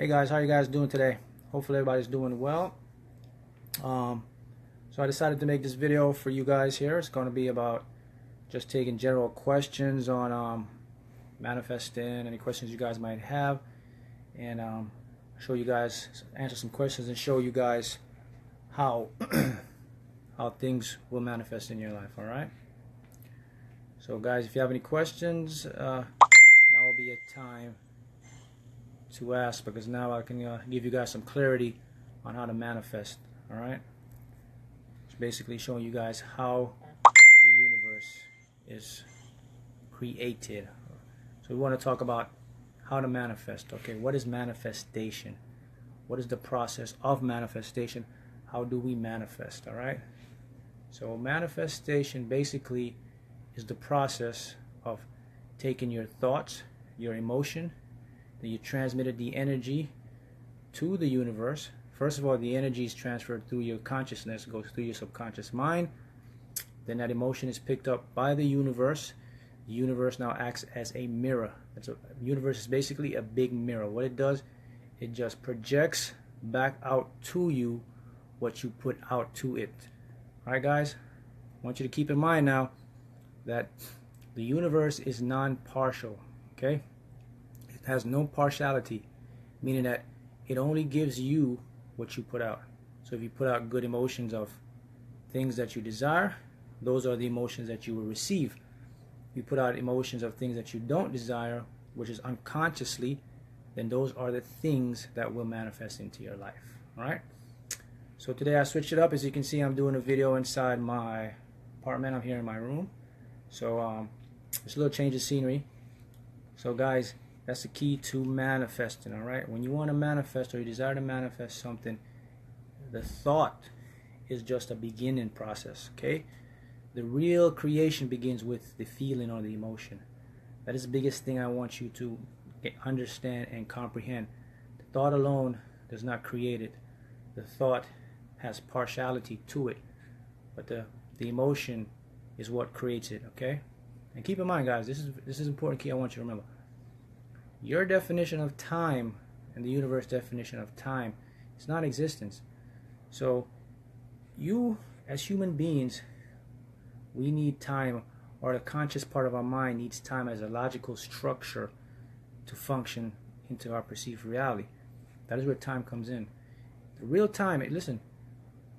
Hey guys, how you guys doing today? Hopefully everybody's doing well. So I decided to make this video for you guys here. It's going to be about just taking general questions on manifesting, any questions you guys might have, and show you guys, answer some questions and show you guys how how things will manifest in your life. All right. So guys, if you have any questions, now will be a time to ask, because now I can give you guys some clarity on how to manifest. All right, it's basically showing you guys how the universe is created. So we want to talk about how to manifest. Okay, what is manifestation? What is the process of manifestation? How do we manifest? All right, so manifestation basically is the process of taking your thoughts, your emotion, then you transmitted the energy to the universe. First of all, the energy is transferred through your consciousness, goes through your subconscious mind. Then that emotion is picked up by the universe. The universe now acts as a mirror. The universe is basically a big mirror. What it does, it just projects back out to you what you put out to it. All right, guys? I want you to keep in mind now that the universe is non-partial, okay? It has no partiality, meaning that it only gives you what you put out. So if you put out good emotions of things that you desire, those are the emotions that you will receive. If you put out emotions of things that you don't desire, which is unconsciously, then those are the things that will manifest into your life. All right? So today I switched it up. As you can see, I'm doing a video inside my apartment. I'm here in my room. So it's a little change of scenery. So guys, that's the key to manifesting. All right, when you want to manifest or you desire to manifest something, the thought is just a beginning process. Okay, the real creation begins with the feeling or the emotion. That is the biggest thing I want you to understand and comprehend. The thought alone does not create it. The thought has partiality to it, but the emotion is what creates it. Okay, and keep in mind, guys, this is important key I want you to remember. Your definition of time and the universe definition of time is not existence. So you, as human beings, we need time, or the conscious part of our mind needs time as a logical structure to function into our perceived reality. That is where time comes in. The real time, listen,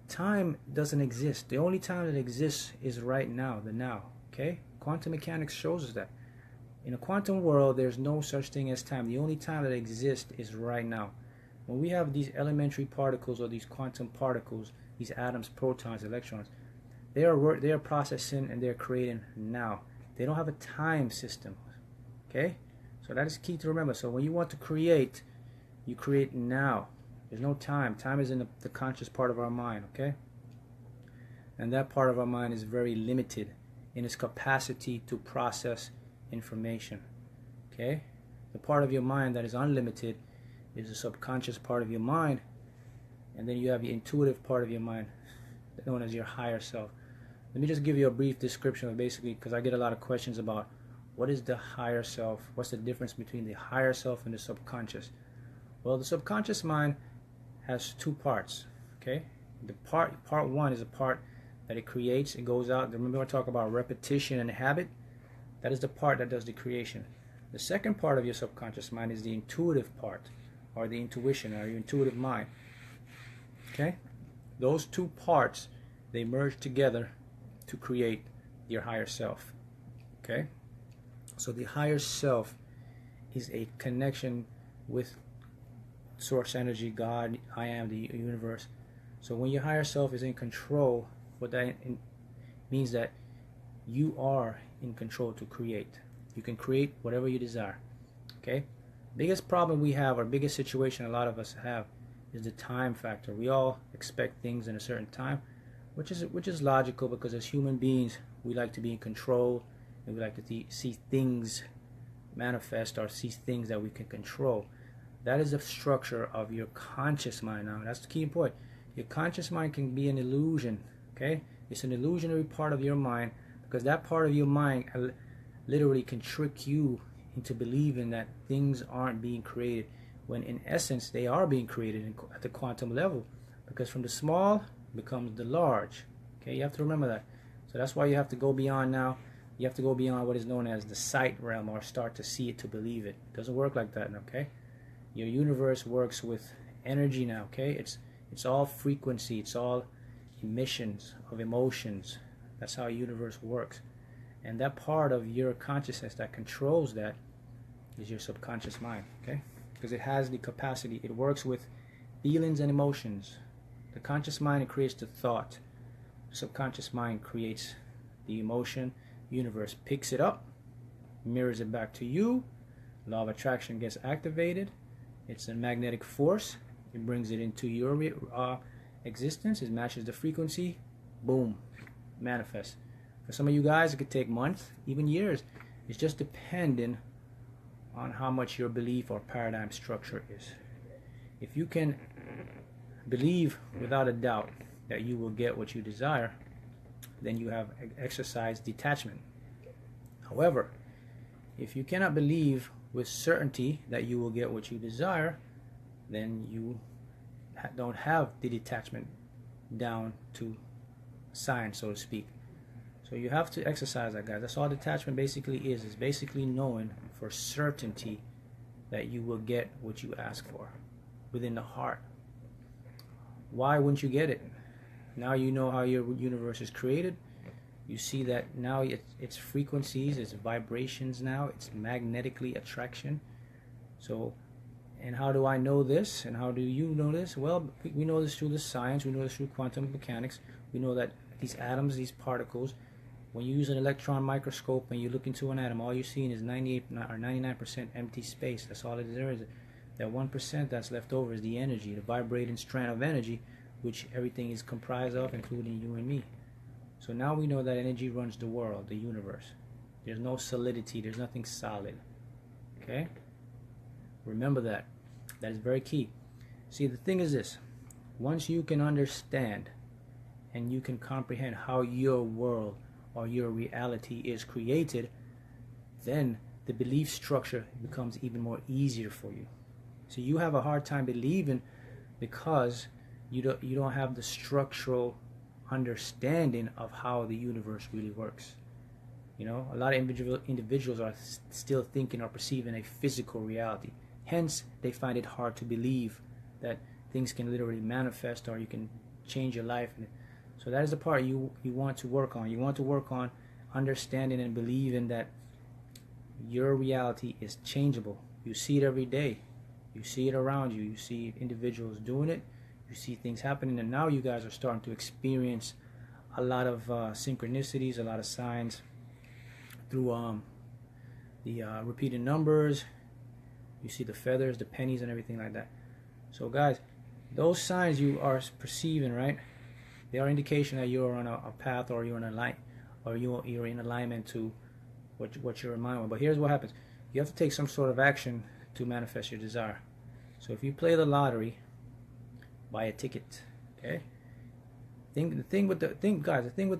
time doesn't exist. The only time that exists is right now, the now. Okay? Quantum mechanics shows us that. In a quantum world, there's no such thing as time. The only time that exists is right now. When we have these elementary particles or these quantum particles, these atoms, protons, electrons, they are processing and they're creating now. They don't have a time system. Okay? So that is key to remember. So when you want to create, you create now. There's no time. Time is in the conscious part of our mind. Okay? And that part of our mind is very limited in its capacity to process information. Okay, the part of your mind that is unlimited is the subconscious part of your mind, and then you have the intuitive part of your mind known as your higher self. Let me just give you a brief description of, basically, because I get a lot of questions about what is the higher self, what's the difference between the higher self and the subconscious. Well, the subconscious mind has two parts. Okay, the part one is a part that it creates, it goes out. Remember I talk about repetition and habit. That is the part that does the creation. The second part of your subconscious mind is the intuitive part, or the intuition, or your intuitive mind. Okay? Those two parts, they merge together to create your higher self. Okay? So the higher self is a connection with source energy, God, I am, the universe. So when your higher self is in control, what that means that you are in control to create. You can create whatever you desire. Okay? Biggest problem we have, or biggest situation a lot of us have, is the time factor. We all expect things in a certain time, which is logical, because as human beings we like to be in control, and we like to see things manifest, or see things that we can control. That is the structure of your conscious mind. Now that's the key point. Your conscious mind can be an illusion. Okay? It's an illusionary part of your mind, because that part of your mind literally can trick you into believing that things aren't being created, when in essence they are being created at the quantum level, because from the small becomes the large. Okay, you have to remember that. So that's why you have to go beyond now. You have to go beyond what is known as the sight realm, or start to see it to believe it. It doesn't work like that, okay? Your universe works with energy now, okay? It's all frequency, it's all emissions of emotions. That's how a universe works. And that part of your consciousness that controls that is your subconscious mind, okay? Because it has the capacity, it works with feelings and emotions. The conscious mind, it creates the thought. The subconscious mind creates the emotion. Universe picks it up, mirrors it back to you. Law of attraction gets activated. It's a magnetic force. It brings it into your existence. It matches the frequency. Boom, manifest. For some of you guys, it could take months, even years. It's just depending on how much your belief or paradigm structure is. If you can believe without a doubt that you will get what you desire, then you have exercised detachment. However, if you cannot believe with certainty that you will get what you desire, then you don't have the detachment down to science, so to speak. So you have to exercise that, guys. That's all detachment basically is. It's basically knowing for certainty that you will get what you ask for within the heart. Why wouldn't you get it? Now you know how your universe is created. You see that now it's frequencies, it's vibrations now, it's magnetically attraction. So, and how do I know this? And how do you know this? Well, we know this through the science, we know this through quantum mechanics. We know that these atoms, these particles, when you use an electron microscope and you look into an atom, all you're seeing is 98 or 99% empty space. That's all there is. That 1% that's left over is the energy, the vibrating strand of energy, which everything is comprised of, including you and me. So now we know that energy runs the world, the universe. There's no solidity, there's nothing solid. Okay? Remember that. That is very key. See, the thing is this. Once you can understand and you can comprehend how your world or your reality is created, then the belief structure becomes even more easier for you. So you have a hard time believing because you don't have the structural understanding of how the universe really works. You know, a lot of individuals are still thinking or perceiving a physical reality. Hence, they find it hard to believe that things can literally manifest or you can change your life. So that is the part you want to work on. You want to work on understanding and believing that your reality is changeable. You see it every day. You see it around you. You see individuals doing it. You see things happening, and now you guys are starting to experience a lot of synchronicities, a lot of signs through the repeated numbers. You see the feathers, the pennies, and everything like that. So guys, those signs you are perceiving, right? They are indication that you're on a path, or you're in a line, or you're in alignment to what you're in mind with. But here's what happens: you have to take some sort of action to manifest your desire. So if you play the lottery, buy a ticket, okay? The thing with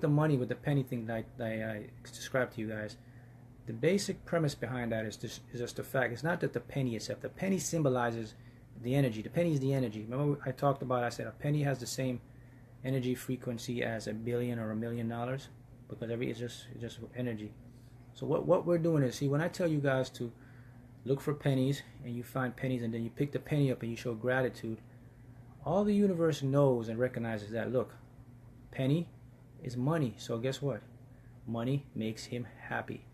the money, with the penny thing that I described to you guys, the basic premise behind that is just the fact. It's not that the penny itself. The penny symbolizes the energy. The penny is the energy. Remember I talked about, I said a penny has the same energy frequency as $1 billion or $1 million, because it's just energy. So what we're doing is, see, when I tell you guys to look for pennies and you find pennies and then you pick the penny up and you show gratitude, all the universe knows and recognizes that, look, penny is money. So guess what? Money makes him happy.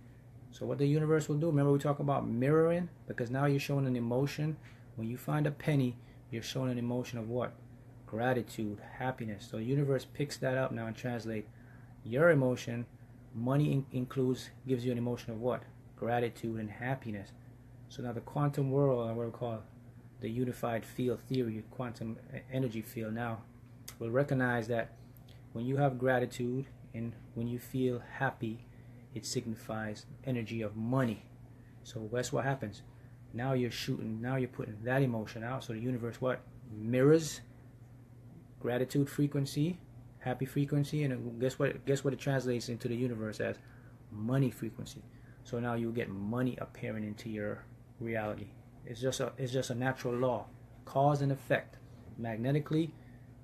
So what the universe will do, remember we talk about mirroring, because now you're showing an emotion. When you find a penny, you're showing an emotion of what? Gratitude, happiness. So the universe picks that up now and translate your emotion. Money gives you an emotion of what? Gratitude and happiness. So now the quantum world, or what we call the unified field theory, quantum energy field, now will recognize that when you have gratitude and when you feel happy, it signifies energy of money. So that's what happens. Now you're putting that emotion out. So the universe what? Mirrors gratitude frequency, happy frequency, and guess what it translates into the universe as? Money frequency. So now you'll get money appearing into your reality. It's just a natural law, cause and effect. Magnetically,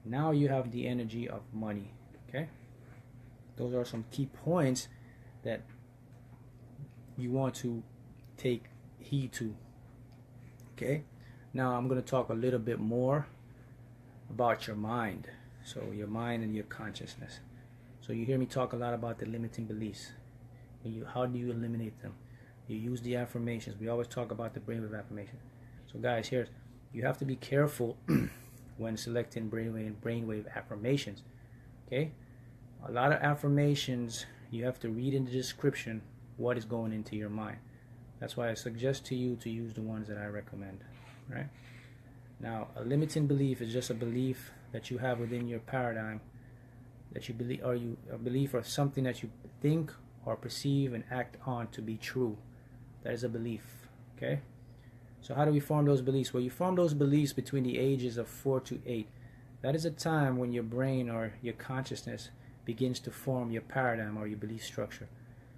now you have the energy of money. Okay, those are some key points that you want to take heed to. Okay, now I'm going to talk a little bit more about your mind. So your mind and your consciousness. So you hear me talk a lot about the limiting beliefs. How do you eliminate them? You use the affirmations. We always talk about the brainwave affirmation. So guys, here, you have to be careful when selecting brainwave affirmations. Okay, a lot of affirmations, you have to read in the description what is going into your mind. That's why I suggest to you to use the ones that I recommend. Right? Now, a limiting belief is just a belief that you have within your paradigm that you believe, or a belief or something that you think or perceive and act on to be true. That is a belief. Okay? So how do we form those beliefs? Well, you form those beliefs between the ages of 4 to 8. That is a time when your brain or your consciousness begins to form your paradigm or your belief structure.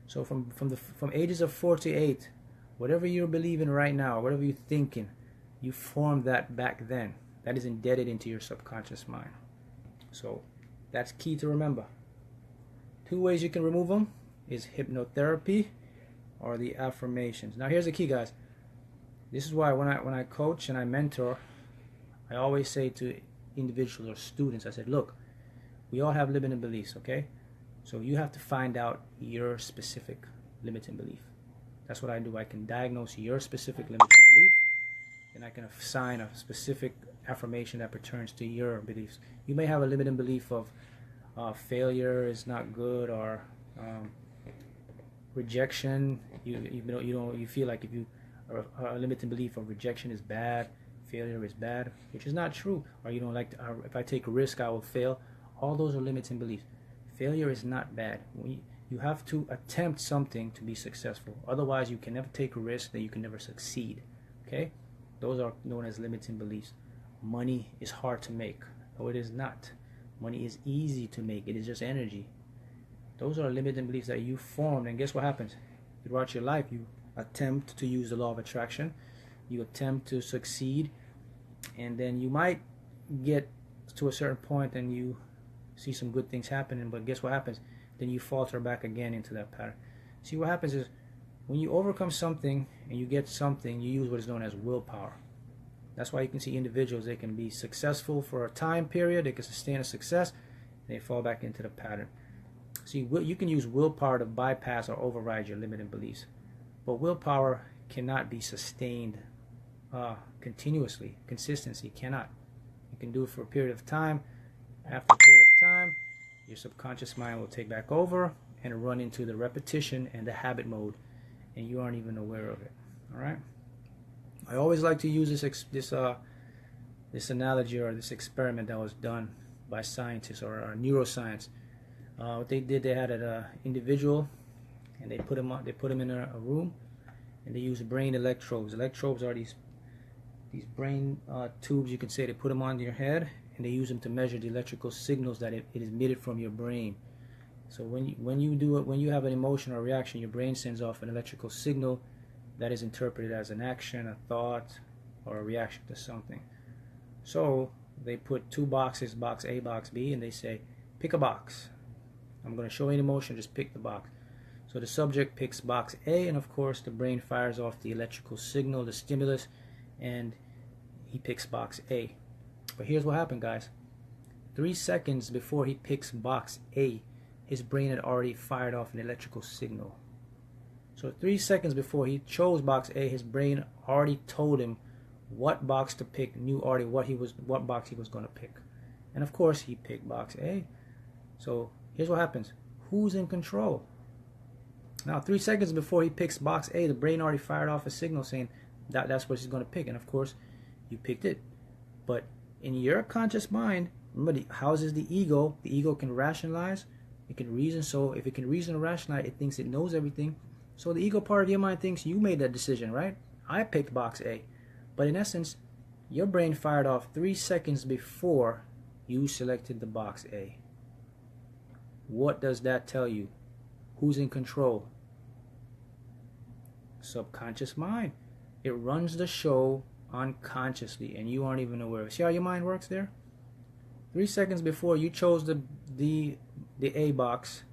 So from ages of 4 to 8, whatever you're believing right now, whatever you're thinking, you formed that back then. That is embedded into your subconscious mind. So that's key to remember. 2 ways you can remove them is hypnotherapy or the affirmations. Now here's the key, guys. This is why when I coach and I mentor, I always say to individuals or students, I said, look, we all have limiting beliefs, okay? So you have to find out your specific limiting belief. That's what I do. I can diagnose your specific limiting belief, and I can assign a specific affirmation that pertains to your beliefs. You may have a limiting belief of failure is not good, or rejection. You feel like if you a limiting belief of rejection is bad, failure is bad, which is not true. Or you don't like to, if I take a risk, I will fail. All those are limiting beliefs. Failure is not bad. You have to attempt something to be successful. Otherwise, you can never take a risk, that you can never succeed. Okay? Those are known as limiting beliefs. Money is hard to make. No, it is not. Money is easy to make. It is just energy. Those are limiting beliefs that you formed, and guess what happens? Throughout your life, you attempt to use the law of attraction. You attempt to succeed, and then you might get to a certain point and you see some good things happening, but guess what happens? Then you falter back again into that pattern. See, what happens is when you overcome something and you get something, you use what is known as willpower. That's why you can see individuals, they can be successful for a time period, they can sustain a success, and they fall back into the pattern. See, you can use willpower to bypass or override your limiting beliefs, but willpower cannot be sustained continuously. Consistency cannot. You can do it for a period of time. After a period of time, your subconscious mind will take back over and run into the repetition and the habit mode, and you aren't even aware of it. All right. I always like to use this analogy or this experiment that was done by scientists or neuroscience. What they did, they had an individual, and they put him in a room, and they used brain electrodes. Electrodes are these brain tubes, you can say. They put them on your head, and they use them to measure the electrical signals that it is emitted from your brain. So when you have an emotion or reaction, your brain sends off an electrical signal that is interpreted as an action, a thought, or a reaction to something. So they put 2 boxes, box A, box B, and they say, pick a box. I'm going to show you an emotion, just pick the box. So the subject picks box A, and of course the brain fires off the electrical signal, the stimulus, and he picks box A. But here's what happened, guys. 3 seconds before he picks box A, his brain had already fired off an electrical signal. So 3 seconds before he chose box A, his brain already told him what box to pick, knew already what box he was going to pick. And of course he picked box A. So here's what happens. Who's in control? Now 3 seconds before he picks box A, the brain already fired off a signal saying that's what he's going to pick. And of course you picked it. But in your conscious mind, remember, the houses the ego. The ego can rationalize, it can reason. So if it can reason and rationalize, it thinks it knows everything. So the ego part of your mind thinks you made that decision, right? I picked box A. But in essence, your brain fired off 3 seconds before you selected the box A. What does that tell you? Who's in control? Subconscious mind. It runs the show unconsciously, and you aren't even aware. See how your mind works there? 3 seconds before you chose the A box,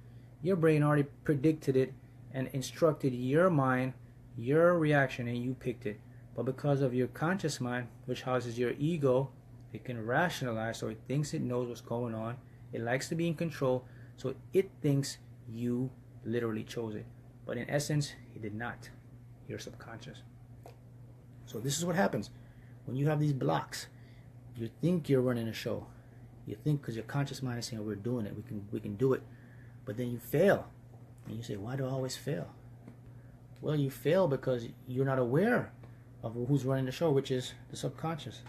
your brain already predicted it and instructed your mind, your reaction, and you picked it. But because of your conscious mind, which houses your ego, it can rationalize, so it thinks it knows what's going on. It likes to be in control, so it thinks you literally chose it. But in essence, it did not. Your subconscious. So this is what happens when you have these blocks. You think you're running a show. You think, because your conscious mind is saying, we're doing it, we can do it. But then you fail. And you say, why do I always fail? Well, you fail because you're not aware of who's running the show, which is the subconscious.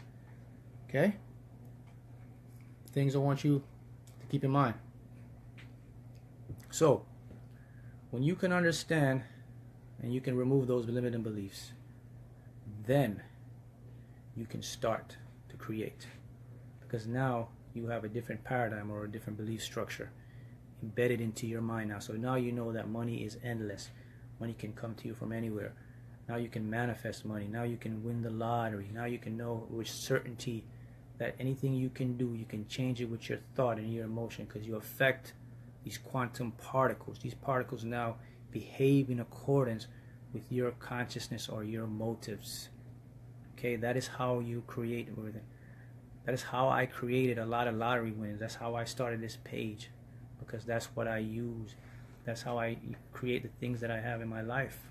Okay? Things I want you to keep in mind. So, when you can understand and you can remove those limiting beliefs, then you can start to create. Because now you have a different paradigm or a different belief structure embedded into your mind now. So now you know that money is endless. Money can come to you from anywhere. Now you can manifest money. Now you can win the lottery. Now you can know with certainty that anything you can do, you can change it with your thought and your emotion, because you affect these quantum particles. These particles now behave in accordance with your consciousness or your motives. Okay, that is how you create everything. That is how I created a lot of lottery wins. That's how I started this page, because that's what I use. That's how I create the things that I have in my life,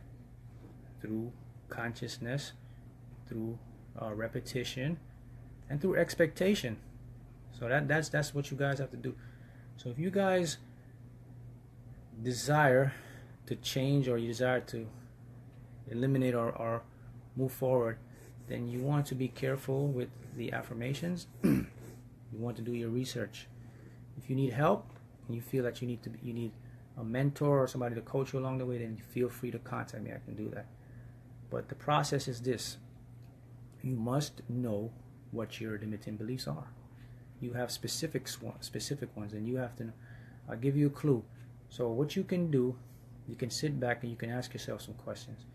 through consciousness, through repetition, and through expectation. So that's what you guys have to do. So if you guys desire to change, or you desire to eliminate or move forward, then you want to be careful with the affirmations. You want to do your research. If you need help and you feel that you need a mentor or somebody to coach you along the way, then feel free to contact me. I can do that. But the process is this: you must know what your limiting beliefs are. You have specific ones, and you have to know. I'll give you a clue. So what you can do, you can sit back and you can ask yourself some questions.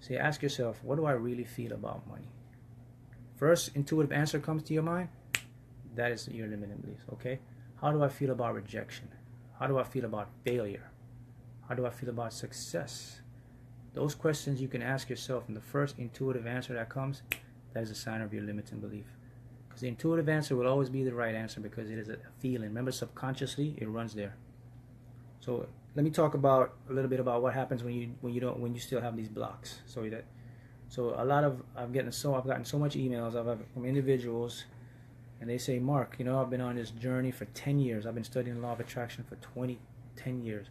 Say, ask yourself, what do I really feel about money? First intuitive answer comes to your mind, that is your limiting beliefs. Okay? How do I feel about rejection? How do I feel about failure? How do I feel about success? Those questions you can ask yourself, and the first intuitive answer that comes, that is a sign of your limiting belief. Because the intuitive answer will always be the right answer, because it is a feeling. Remember, subconsciously it runs there. So let me talk about a little bit about what happens when you still have these blocks. I've gotten so much emails from individuals, and they say, Mark, I've been on this journey for 10 years. I've been studying the law of attraction for 10 years.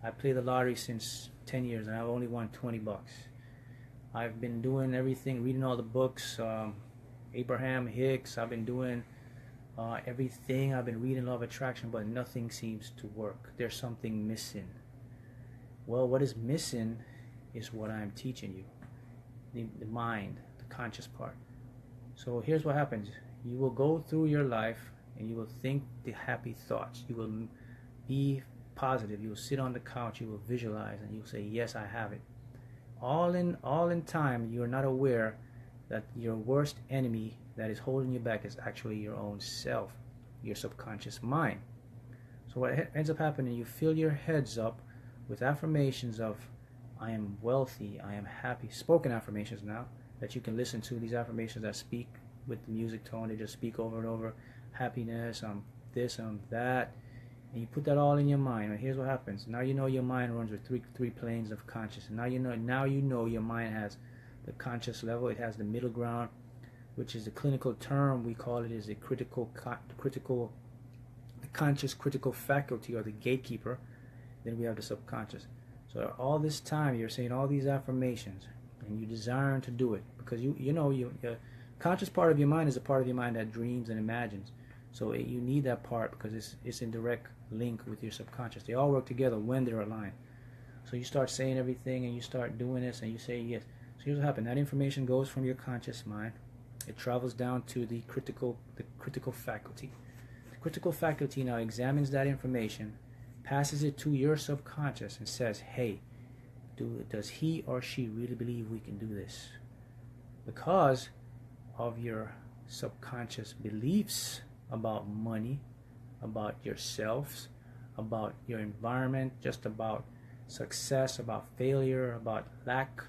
I play the lottery since 10 years, and I've only won $20. I've been doing everything, reading all the books, Abraham Hicks. I've been doing everything. I've been reading law of attraction, but nothing seems to work. There's something missing. Well, what is missing is what I'm teaching you. The mind, the conscious part. So here's what happens. You will go through your life and you will think the happy thoughts. You will be positive. You will sit on the couch. You will visualize and you'll say, yes, I have it. All in time, you're not aware that your worst enemy that is holding you back is actually your own self, your subconscious mind. So what ends up happening, you fill your heads up with affirmations of, I am wealthy, I am happy. Spoken affirmations now that you can listen to. These affirmations that speak with the music tone, they just speak over and over. Happiness, this, that. And you put that all in your mind. And here's what happens. Now you know your mind runs with three planes of consciousness. Now you know your mind has the conscious level. It has the middle ground, which is the clinical term. We call it is the conscious critical faculty, or the gatekeeper. Then we have the subconscious. So all this time you're saying all these affirmations and you desire to do it, because you know your conscious part of your mind is a part of your mind that dreams and imagines. So you need that part because it's in direct link with your subconscious. They all work together when they're aligned. So you start saying everything and you start doing this and you say yes. So here's what happens. That information goes from your conscious mind. It travels down to the critical faculty. The critical faculty now examines that information, passes it to your subconscious and says, hey, does he or she really believe we can do this? because of your subconscious beliefs about money, about yourselves, about your environment, just about success, about failure, about lack.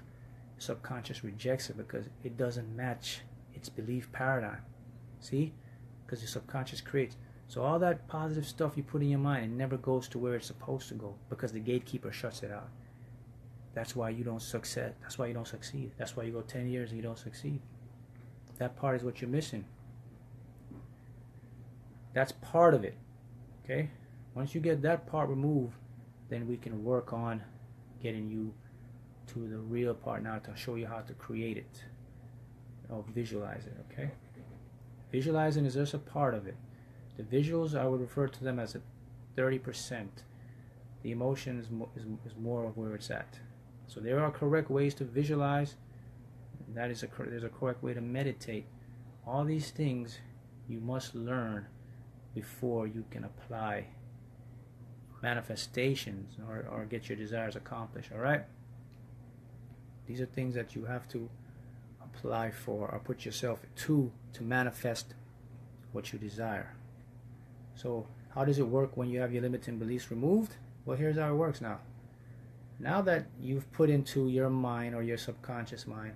Subconscious rejects it because it doesn't match its belief paradigm. See? Because your subconscious creates. So all that positive stuff you put in your mind, it never goes to where it's supposed to go because the gatekeeper shuts it out. That's why you don't succeed. That's why you don't succeed. That's why you go 10 years and you don't succeed. That part is what you're missing. That's part of it. Okay? Once you get that part removed, then we can work on getting you to the real part now to show you how to create it or visualize it. Okay? Visualizing is just a part of it. The visuals, I would refer to them as a 30%. The emotion is more of where it's at. So there are correct ways to visualize. There's a correct way to meditate. All these things you must learn before you can apply manifestations or get your desires accomplished. All right? These are things that you have to apply for or put yourself to manifest what you desire. So how does it work when you have your limiting beliefs removed? Well, here's how it works now. Now that you've put into your mind or your subconscious mind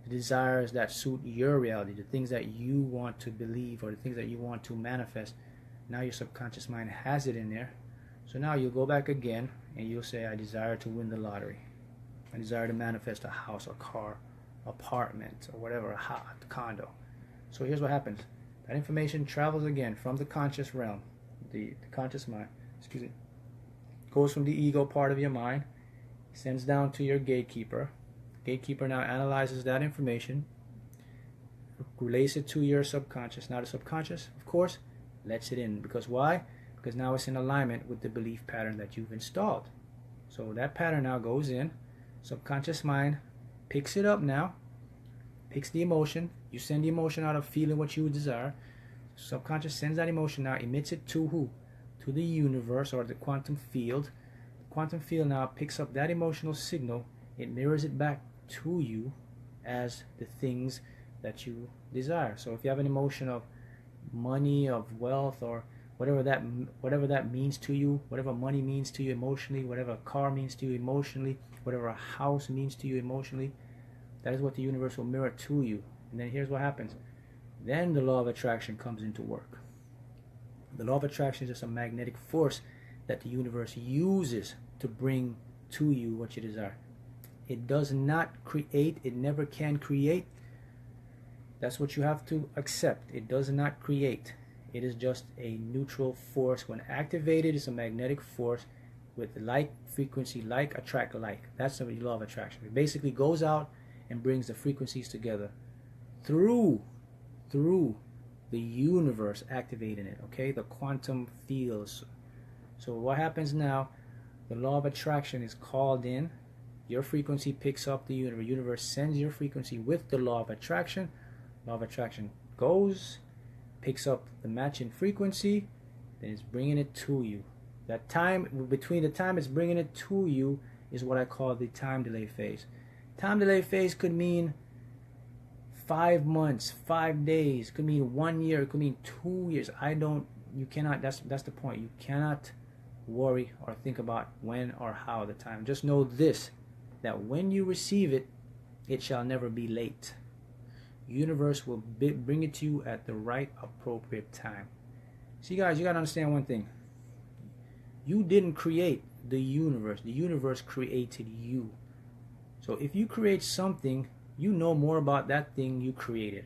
the desires that suit your reality, the things that you want to believe or the things that you want to manifest, now your subconscious mind has it in there. So now you'll go back again and you'll say, I desire to win the lottery. I desire to manifest a house, a car, apartment, or whatever, a condo. So here's what happens. That information travels again from the conscious realm, the conscious mind, goes from the ego part of your mind, sends down to your gatekeeper. Gatekeeper now analyzes that information, relates it to your subconscious. Now the subconscious, of course, lets it in. Because why? Because now it's in alignment with the belief pattern that you've installed. So that pattern now goes in. Subconscious mind picks it up now, picks the emotion. You send the emotion out of feeling what you desire. Subconscious sends that emotion now, emits it to who? To the universe or the quantum field. The quantum field now picks up that emotional signal. It mirrors it back to you as the things that you desire. So if you have an emotion of money, of wealth, or whatever that means to you, whatever money means to you emotionally, whatever a car means to you emotionally, whatever a house means to you emotionally, that is what the universe will mirror to you. And then here's what happens. Then the law of attraction comes into work. The law of attraction is just a magnetic force that the universe uses to bring to you what you desire. It does not create. It never can create. That's what you have to accept. It does not create. It is just a neutral force. When activated, it's a magnetic force with like frequency, like attract like. That's the law of attraction. It basically goes out and brings the frequencies together through the universe activating it. Okay, the quantum fields. So what happens now? The law of attraction is called in. Your frequency picks up the universe. Universe sends your frequency with the law of attraction. Law of attraction goes, picks up the matching frequency, then it's bringing it to you. That time, between the time it's bringing it to you, is what I call the time delay phase. Time delay phase could mean 5 months, 5 days, could mean 1 year, it could mean 2 years. You cannot, that's the point. You cannot worry or think about when or how the time. Just know this, that when you receive it, it shall never be late. Universe will bring it to you at the right appropriate time. See guys, you got to understand one thing. You didn't create the universe. The universe created you. So if you create something, you know more about that thing you created.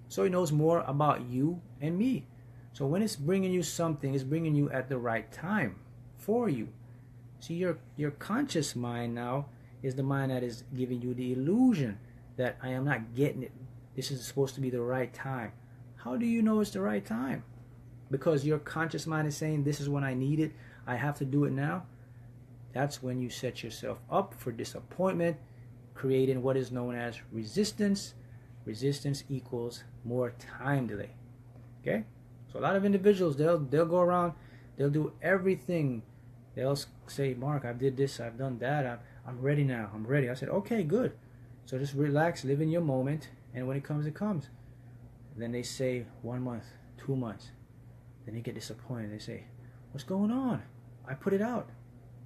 So it knows more about you and me. So when it's bringing you something, it's bringing you at the right time for you. See, your conscious mind now is the mind that is giving you the illusion that I am not getting it. This is supposed to be the right time. How do you know it's the right time? Because your conscious mind is saying, this is when I need it. I have to do it now. That's when you set yourself up for disappointment, creating what is known as resistance. Resistance equals more time delay. Okay? So a lot of individuals, they'll go around, they'll do everything. They'll say, Mark, I did this, I've done that, I'm ready now, I'm ready. I said, okay, good. So just relax, live in your moment, and when it comes, it comes. Then they say 1 month, 2 months. Then they get disappointed. They say, what's going on? I put it out.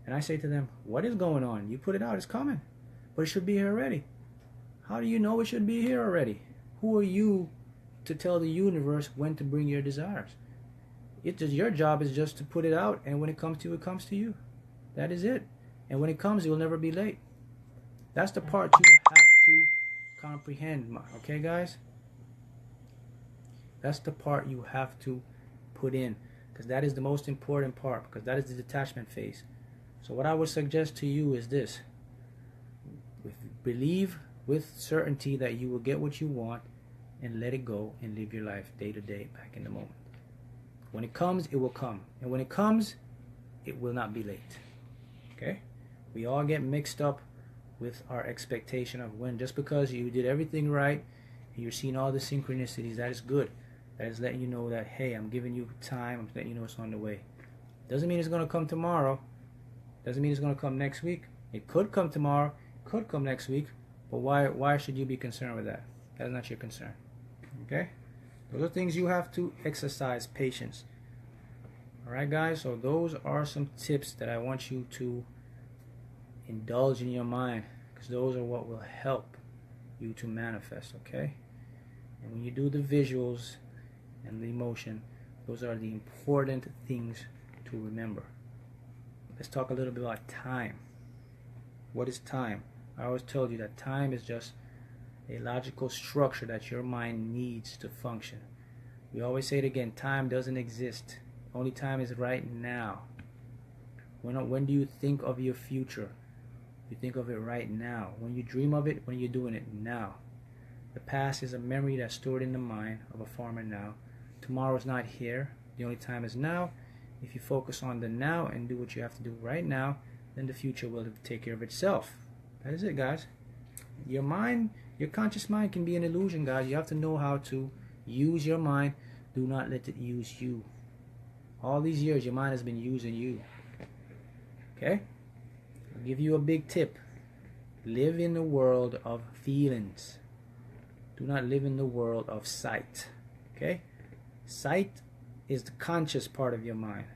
And I say to them, what is going on? You put it out, it's coming. But it should be here already. How do you know it should be here already? Who are you to tell the universe when to bring your desires? Your job is just to put it out, and when it comes to you, it comes to you. That is it. And when it comes, you'll never be late. That's the part you have to comprehend, okay, guys? That's the part you have to put in, because that is the most important part, because that is the detachment phase. So what I would suggest to you is this. Believe with certainty that you will get what you want, and let it go and live your life day to day back in the moment. When it comes, it will come. And when it comes, it will not be late. Okay? We all get mixed up with our expectation of when. Just because you did everything right and you're seeing all the synchronicities, that is good. That is letting you know that, hey, I'm giving you time. I'm letting you know it's on the way. Doesn't mean it's going to come tomorrow. Doesn't mean it's going to come next week. It could come tomorrow. Could come next week. But why should you be concerned with that? That's not your concern. Okay? Those are things you have to exercise patience. Alright, guys? So those are some tips that I want you to indulge in your mind, because those are what will help you to manifest. Okay? And when you do the visuals and the emotion, those are the important things to remember. Let's talk a little bit about time. What is time? I always told you that time is just a logical structure that your mind needs to function. We always say it again, time doesn't exist. Only time is right now. When do you think of your future? You think of it right now. When you dream of it, when you're doing it now. The past is a memory that's stored in the mind of a farmer now. Tomorrow is not here. The only time is now. If you focus on the now and do what you have to do right now, then the future will take care of itself. That is it, guys. Your mind, your conscious mind can be an illusion, guys. You have to know how to use your mind. Do not let it use you. All these years, your mind has been using you. Okay? I'll give you a big tip. Live in the world of feelings. Do not live in the world of sight. Okay? Sight is the conscious part of your mind.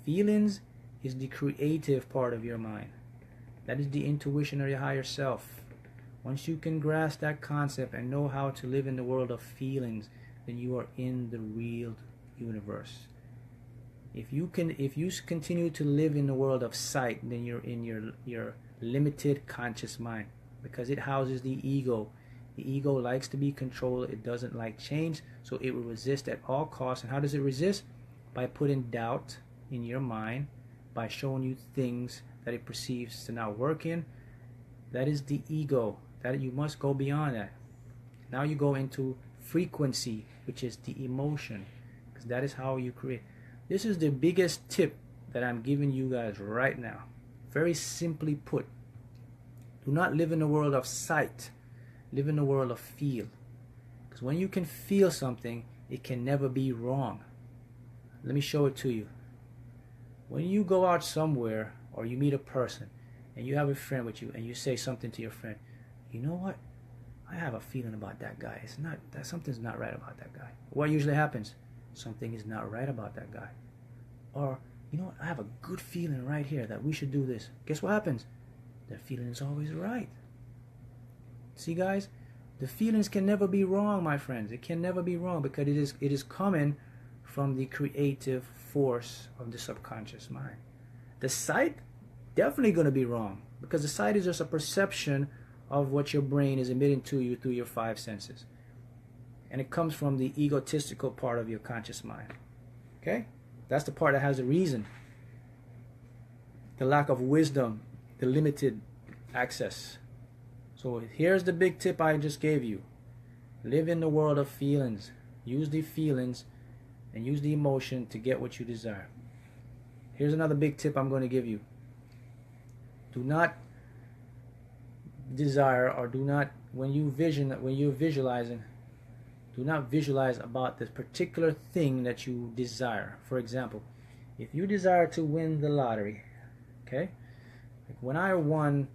Feelings is the creative part of your mind. That is the intuition of your higher self. Once you can grasp that concept and know how to live in the world of feelings, then you are in the real universe. If you continue to live in the world of sight, then you're in your limited conscious mind, because it houses the ego. The ego likes to be controlled. It doesn't like change, so it will resist at all costs. And how does it resist? By putting doubt in your mind, by showing you things that it perceives to not work in. That is the ego. That you must go beyond that. Now you go into frequency, which is the emotion, because that is how you create. This is the biggest tip that I'm giving you guys right now. Very simply put, do not live in the world of sight. Live in the world of feel. Because when you can feel something, it can never be wrong. Let me show it to you. When you go out somewhere or you meet a person and you have a friend with you and you say something to your friend, you know what? I have a feeling about that guy. Something's not right about that guy. What usually happens? Something is not right about that guy. Or, you know what? I have a good feeling right here that we should do this. Guess what happens? That feeling is always right. See, guys? The feelings can never be wrong, my friends. It can never be wrong, because it is coming from the creative force of the subconscious mind. The sight, definitely going to be wrong, because the sight is just a perception of what your brain is emitting to you through your 5 senses. And it comes from the egotistical part of your conscious mind. Okay? That's the part that has a reason. The lack of wisdom, the limited access. So here's the big tip I just gave you. Live in the world of feelings. Use the feelings and use the emotion to get what you desire. Here's another big tip I'm going to give you. Do not desire, or do not, when you're visualizing, do not visualize about this particular thing that you desire. For example, if you desire to win the lottery, okay? Like when I won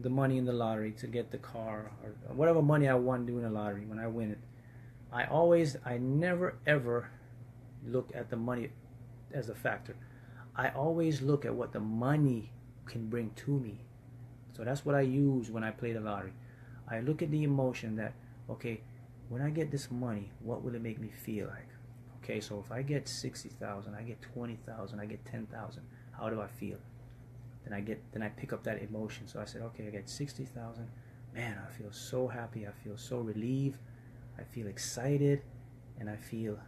the money in the lottery to get the car or whatever money I won doing the lottery, when I win it, I never ever look at the money as a factor. I always look at what the money can bring to me. So that's what I use when I play the lottery. I look at the emotion that, okay, when I get this money, what will it make me feel like? Okay, so if I get 60,000, I get 20,000, I get 10,000, how do I feel? Then I pick up that emotion. So I said, okay, I get 60,000. Man, I feel so happy. I feel so relieved. I feel excited, and I feel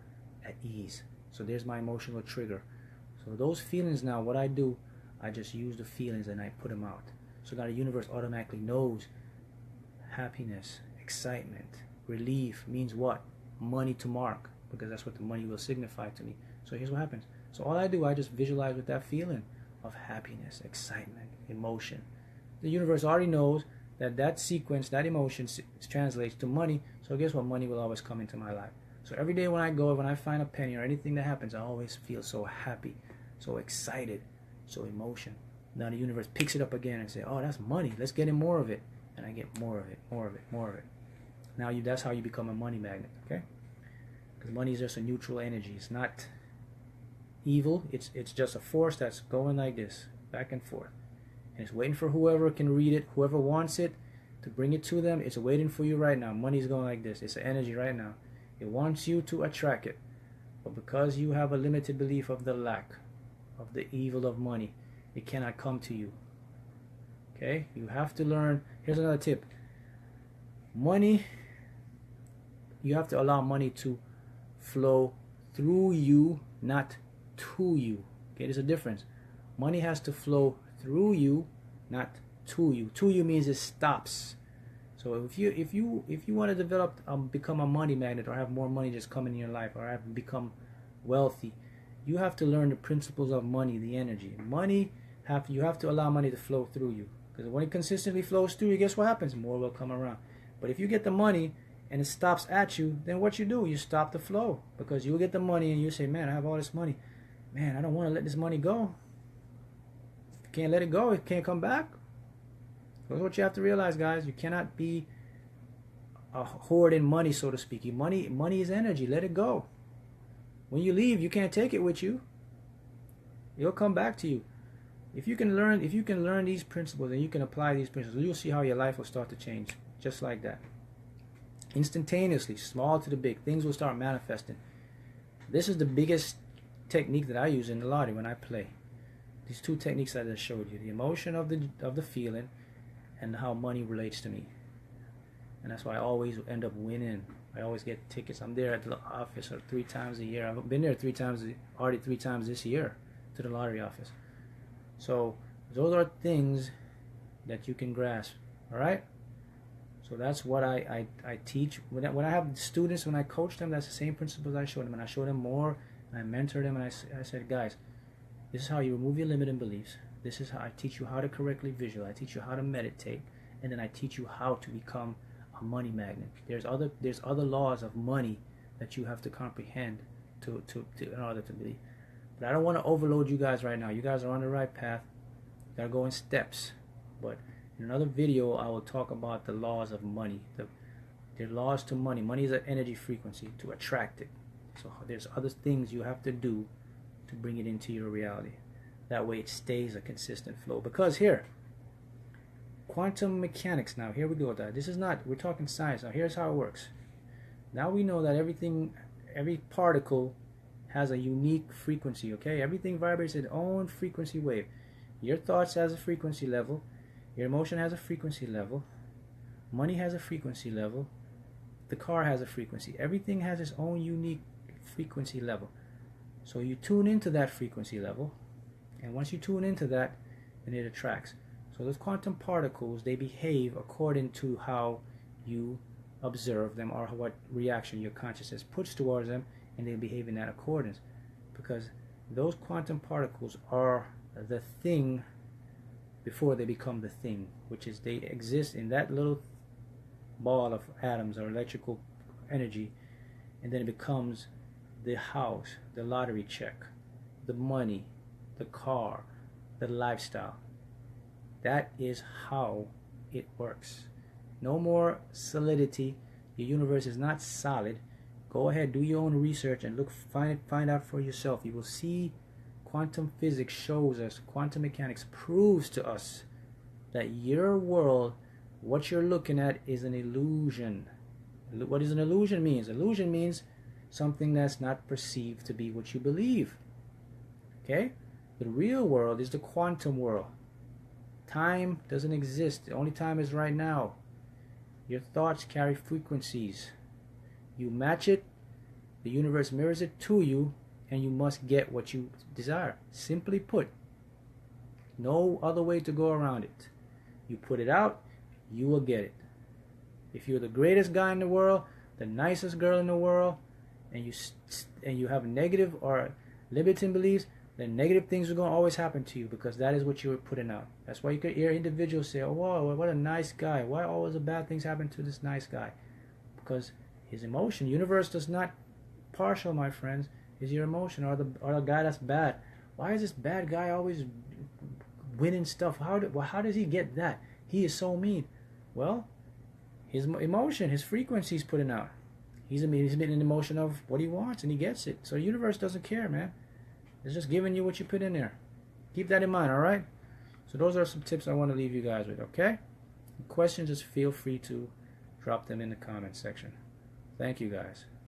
at ease. So there's my emotional trigger. So those feelings now, what I do, I just use the feelings and I put them out. So now the universe automatically knows happiness, excitement, relief means what? Money to mark, because that's what the money will signify to me. So here's what happens. So all I do, I just visualize with that feeling of happiness, excitement, emotion. The universe already knows that that sequence, that emotion translates to money. So guess what? Money will always come into my life. So every day when I find a penny or anything that happens, I always feel so happy, so excited, so emotion. Now the universe picks it up again and say, oh, that's money. Let's get in more of it. And I get more of it, more of it, more of it. Now that's how you become a money magnet, okay? Because money is just a neutral energy. It's not evil. It's just a force that's going like this, back and forth. And it's waiting for whoever can read it, whoever wants it, to bring it to them. It's waiting for you right now. Money is going like this. It's an energy right now. It wants you to attract it. But because you have a limited belief of the lack, of the evil of money, it cannot come to you. Okay? You have to learn. Here's another tip. Money, you have to allow money to flow through you, not to you. Okay, there's a difference. Money has to flow through you, not to you. To you means it stops. So if you want to develop, become a money magnet, or have more money just come in your life, or have become wealthy, you have to learn the principles of money, the energy. You have to allow money to flow through you. Because when it consistently flows through you, guess what happens? More will come around. But if you get the money and it stops at you, then what you do? You stop the flow. Because you'll get the money and you say, man, I have all this money. Man, I don't want to let this money go. If you can't let it go, it can't come back. That's what you have to realize, guys. You cannot be a hoard in money, so to speak. Money is energy. Let it go. When you leave, you can't take it with you. It'll come back to you. If you can learn these principles and you can apply these principles, you'll see how your life will start to change. Just like that. Instantaneously, small to the big, things will start manifesting. This is the biggest technique that I use in the lottery when I play. These two techniques I just showed you. The emotion of the feeling, and how money relates to me. And that's why I always end up winning. I always get tickets. I'm there at the office 3 times a year. I've been there 3 times, already 3 times this year, to the lottery office. So those are things that you can grasp. All right. So that's what I teach. When I have students, when I coach them, that's the same principles I show them. And I show them more, and I mentor them, and I said, guys, this is how you remove your limiting beliefs. This is how I teach you how to correctly visualize. I teach you how to meditate, and then I teach you how to become a money magnet. There's other laws of money that you have to comprehend to in order to believe. But I don't want to overload you guys right now. You guys are on the right path. You gotta go in steps. But in another video, I will talk about the laws of money. The laws to money. Money is an energy frequency, to attract it. So there's other things you have to do to bring it into your reality. That way it stays a consistent flow. Because here, quantum mechanics now, here we go with that. This is not, we're talking science. Now here's how it works. Now we know that every particle has a unique frequency, okay? Everything vibrates its own frequency wave. Your thoughts has a frequency level. Your emotion has a frequency level. Money has a frequency level. The car has a frequency. Everything has its own unique frequency level. So you tune into that frequency level, and once you tune into that, then it attracts. So those quantum particles, they behave according to how you observe them, or what reaction your consciousness puts towards them, and they behave in that accordance. Because those quantum particles are the thing before they become the thing, which is they exist in that little ball of atoms or electrical energy, and then it becomes the house, the lottery check, the money, the car, the lifestyle. That is how it works. No more solidity. Your universe is not solid. Go ahead, do your own research and find out for yourself. You will see quantum physics shows us, quantum mechanics proves to us that your world, what you're looking at, is an illusion. What does an illusion mean? Illusion means something that's not perceived to be what you believe. Okay? The real world is the quantum world. Time doesn't exist. The only time is right now. Your thoughts carry frequencies. You match it, the universe mirrors it to you, and you must get what you desire. Simply put, no other way to go around it. You put it out, you will get it. If you're the greatest guy in the world, the nicest girl in the world, and you have negative or limiting beliefs, then negative things are going to always happen to you, because that is what you're putting out. That's why you could hear individuals say, oh, wow, what a nice guy. Why always the bad things happen to this nice guy? Because his emotion, universe does not partial, my friends, is your emotion, or the guy that's bad. Why is this bad guy always winning stuff? How does he get that? He is so mean. Well, his emotion, his frequency he's putting out. He's emitting an emotion of what he wants, and he gets it. So the universe doesn't care, man. It's just giving you what you put in there. Keep that in mind, all right? So those are some tips I want to leave you guys with, okay? Questions, just feel free to drop them in the comment section. Thank you, guys.